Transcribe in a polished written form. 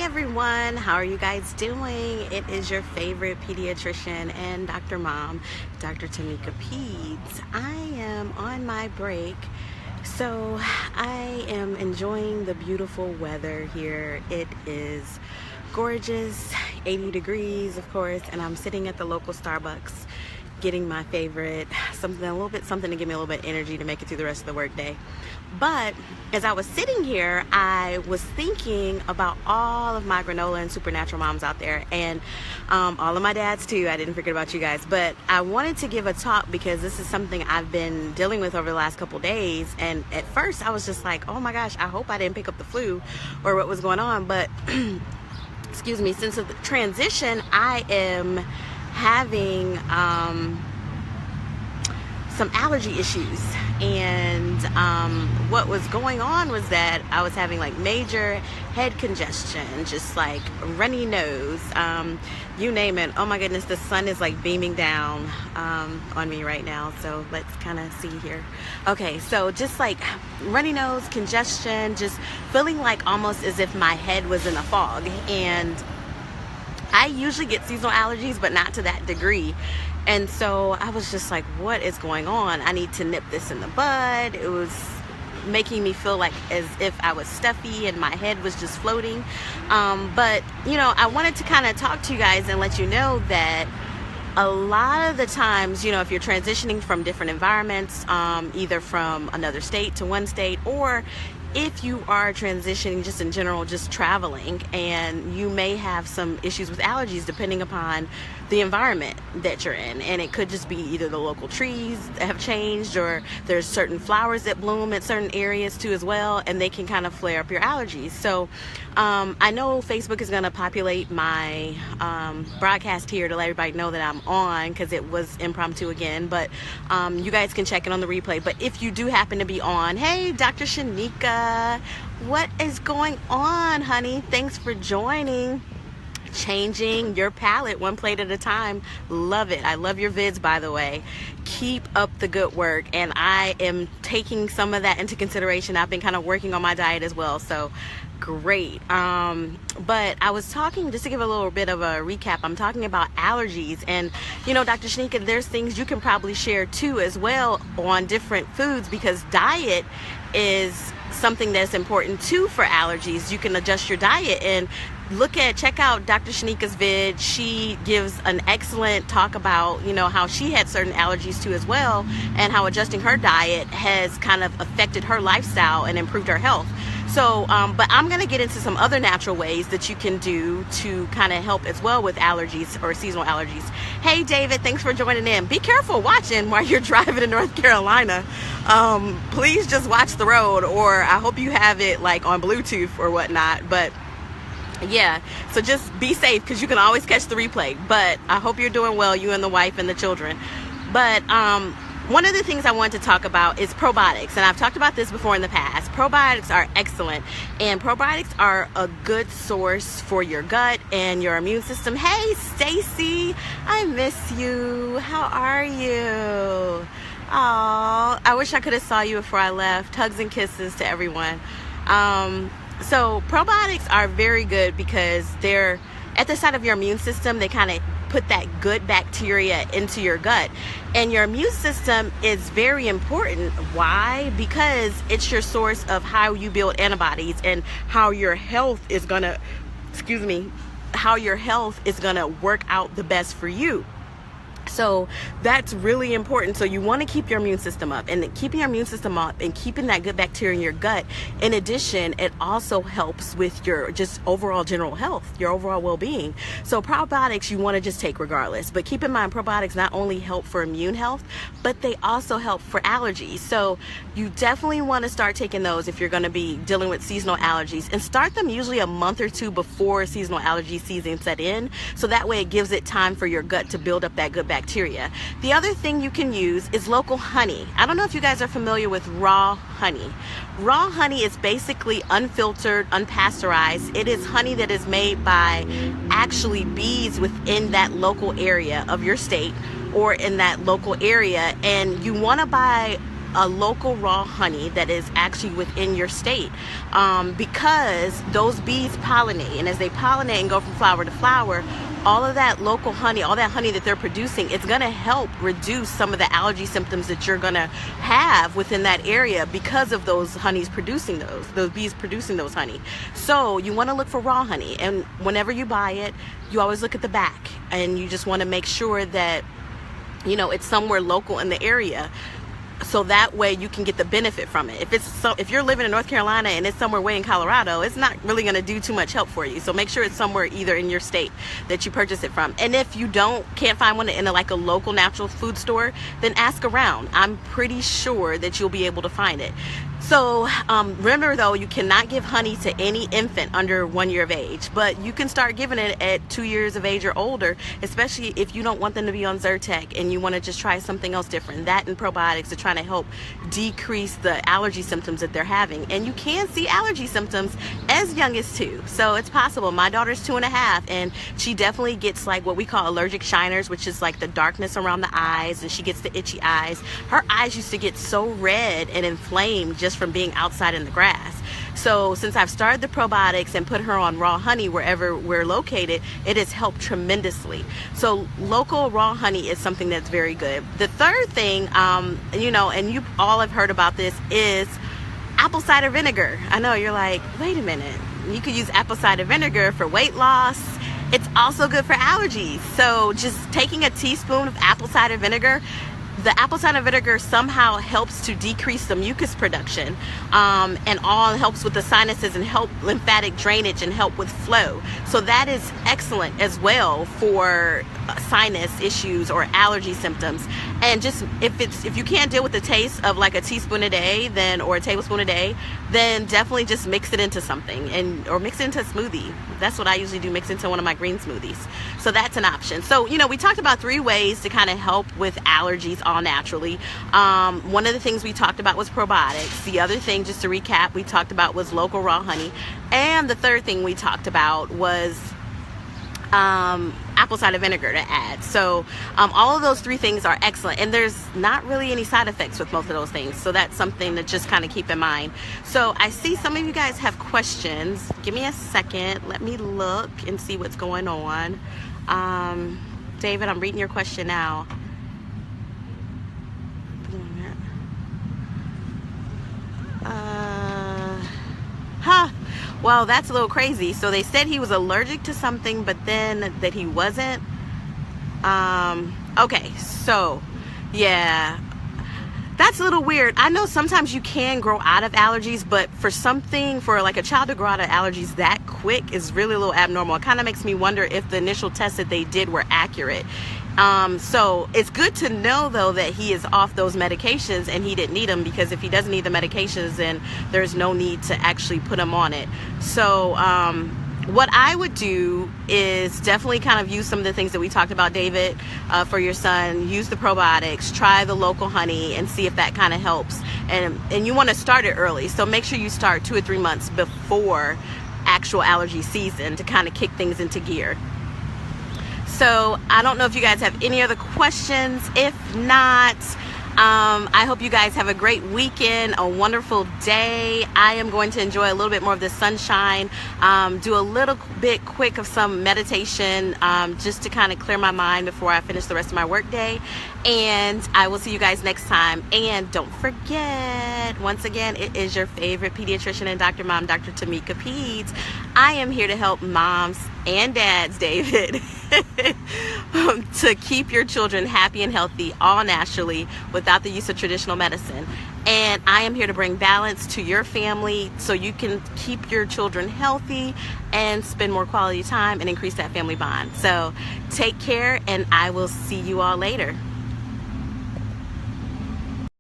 everyone, how are you guys doing? It is your favorite pediatrician and Dr. Mom, Dr. Tamika Peds. I am on my break, so I am enjoying the beautiful weather here. It is gorgeous, 80 degrees of course, and I'm sitting at the local Starbucks getting my favorite, something to give me a little bit of energy to make it through the rest of the workday. But as I was sitting here, I was thinking about all of my granola and supernatural moms out there, and all of my dads too. I didn't forget about you guys, but I wanted to give a talk because this is something I've been dealing with over the last couple days. And at first I was just like, oh my gosh, I hope I didn't pick up the flu or what was going on. But excuse me, since the transition, I am having some allergy issues, and what was going on was that I was having like major head congestion, just like runny nose, you name it. Oh my goodness, the sun is like beaming down on me right now, so let's kind of see here. Okay, so just like runny nose, congestion, just feeling like almost as if my head was in a fog. And I usually get seasonal allergies, but not to that degree. And so I was just like, what is going on? I need to nip this in the bud. It was making me feel like as if I was stuffy and my head was just floating. But, you know, I wanted to kind of talk to you guys and let you know that a lot of the times, you know, if you're transitioning from different environments, either from another state to one state, or if you are transitioning just in general, just traveling, and you may have some issues with allergies depending upon the environment that you're in. And it could just be either the local trees that have changed, or there's certain flowers that bloom at certain areas too as well, and they can kind of flare up your allergies. So I know Facebook is going to populate my broadcast here to let everybody know that I'm on, because it was impromptu again, but you guys can check it on the replay. But if you do happen to be on, hey, Dr. Shanika, what is going on, honey? Thanks for joining. Changing your palate one plate at a time. Love it. I love your vids, by the way. Keep up the good work, and I am taking some of that into consideration. I've been kind of working on my diet as well, so great. But I was talking, just to give a little bit of a recap, I'm talking about allergies. And you know, Dr. Shanika, there's things you can probably share too as well on different foods, because diet is something that's important too for allergies. You can adjust your diet and check out Dr. Shanika's vid. She gives an excellent talk about, you know, how she had certain allergies too as well, and how adjusting her diet has kind of affected her lifestyle and improved her health. So, but I'm going to get into some other natural ways that you can do to kind of help as well with allergies or seasonal allergies. Hey, David, thanks for joining in. Be careful watching while you're driving to North Carolina. Please just watch the road, or I hope you have it like on Bluetooth or whatnot. But yeah, so just be safe, because you can always catch the replay. But I hope you're doing well, you and the wife and the children. But one of the things I want to talk about is probiotics, and I've talked about this before in the past. Probiotics are excellent, and probiotics are a good source for your gut and your immune system. Hey, Stacy, I miss you. How are you? Oh, I wish I could have saw you before I left. Hugs and kisses to everyone. So probiotics are very good because they're at the side of your immune system. They kind of put that good bacteria into your gut, and your immune system is very important. Why? Because it's your source of how you build antibodies and how your health is gonna, how your health is gonna work out the best for you. So that's really important. So you want to keep your immune system up, and keeping your immune system up and keeping that good bacteria in your gut. In addition, it also helps with your just overall general health, your overall well-being. So probiotics you want to just take regardless, but keep in mind probiotics not only help for immune health, but they also help for allergies. So you definitely want to start taking those if you're going to be dealing with seasonal allergies, and start them usually a month or two before seasonal allergy season set in. So that way it gives it time for your gut to build up that good bacteria. The other thing you can use is local honey. I don't know if you guys are familiar with raw honey. Raw honey is basically unfiltered, unpasteurized. It is honey that is made by actually bees within that local area of your state or in that local area, and you want to buy a local raw honey that is actually within your state, because those bees pollinate, and as they pollinate and go from flower to flower, all of that local honey, all that honey that they're producing, it's going to help reduce some of the allergy symptoms that you're going to have within that area because of those honeys producing those bees producing those honey. So you want to look for raw honey, and whenever you buy it, you always look at the back, and you just want to make sure that, you know, it's somewhere local in the area, so that way you can get the benefit from it. If you're living in North Carolina and it's somewhere way in Colorado, it's not really going to do too much help for you. So make sure it's somewhere either in your state that you purchase it from. And if you can't find one in like a local natural food store, then ask around. I'm pretty sure that you'll be able to find it. So remember though, you cannot give honey to any infant under 1 year of age, but you can start giving it at 2 years of age or older, especially if you don't want them to be on Zyrtec and you want to just try something else different. That and probiotics are trying to help decrease the allergy symptoms that they're having. And you can see allergy symptoms as young as 2. So it's possible. My daughter's 2.5, and she definitely gets like what we call allergic shiners, which is like the darkness around the eyes, and she gets the itchy eyes. Her eyes used to get so red and inflamed just from being outside in the grass. So since I've started the probiotics and put her on raw honey wherever we're located, it has helped tremendously. So local raw honey is something that's very good. The third thing, you know, and you all have heard about this, is apple cider vinegar. I know you're like, wait a minute, you could use apple cider vinegar for weight loss. It's also good for allergies. So just taking a teaspoon of apple cider vinegar, the apple cider vinegar somehow helps to decrease the mucus production, and all helps with the sinuses and help lymphatic drainage and help with flow. So that is excellent as well for sinus issues or allergy symptoms. And just if you can't deal with the taste of like a teaspoon a day, or a tablespoon a day, then definitely just mix it into something, or mix it into a smoothie. That's what I usually do, mix into one of my green smoothies. So that's an option. So, you know, we talked about 3 ways to kind of help with allergies all naturally. One of the things we talked about was probiotics. The other thing, just to recap, we talked about was local raw honey. And the third thing we talked about was apple cider vinegar to add. So all of those 3 things are excellent, and there's not really any side effects with most of those things, so that's something to just kind of keep in mind. So I see some of you guys have questions. Give me a second, let me look and see what's going on. David, I'm reading your question now. Well, that's a little crazy. So they said he was allergic to something, but then that he wasn't. Okay, so yeah, that's a little weird. I know sometimes you can grow out of allergies, but for like a child to grow out of allergies that quick is really a little abnormal. It kind of makes me wonder if the initial tests that they did were accurate. So it's good to know though that he is off those medications and he didn't need them, because if he doesn't need the medications, then there's no need to actually put him on it. So what I would do is definitely kind of use some of the things that we talked about, David, for your son. Use the probiotics, try the local honey, and see if that kind of helps. And you want to start it early, so make sure you start 2 or 3 months before actual allergy season to kind of kick things into gear. So I don't know if you guys have any other questions. If not, I hope you guys have a great weekend, a wonderful day. I am going to enjoy a little bit more of the sunshine, do a little bit quick of some meditation, just to kind of clear my mind before I finish the rest of my work day. And I will see you guys next time. And don't forget, once again, it is your favorite pediatrician and Dr. Mom, Dr. Tamika Peds. I am here to help moms and dads, David, to keep your children happy and healthy, all naturally, without the use of traditional medicine. And I am here to bring balance to your family so you can keep your children healthy and spend more quality time and increase that family bond. So take care, and I will see you all later.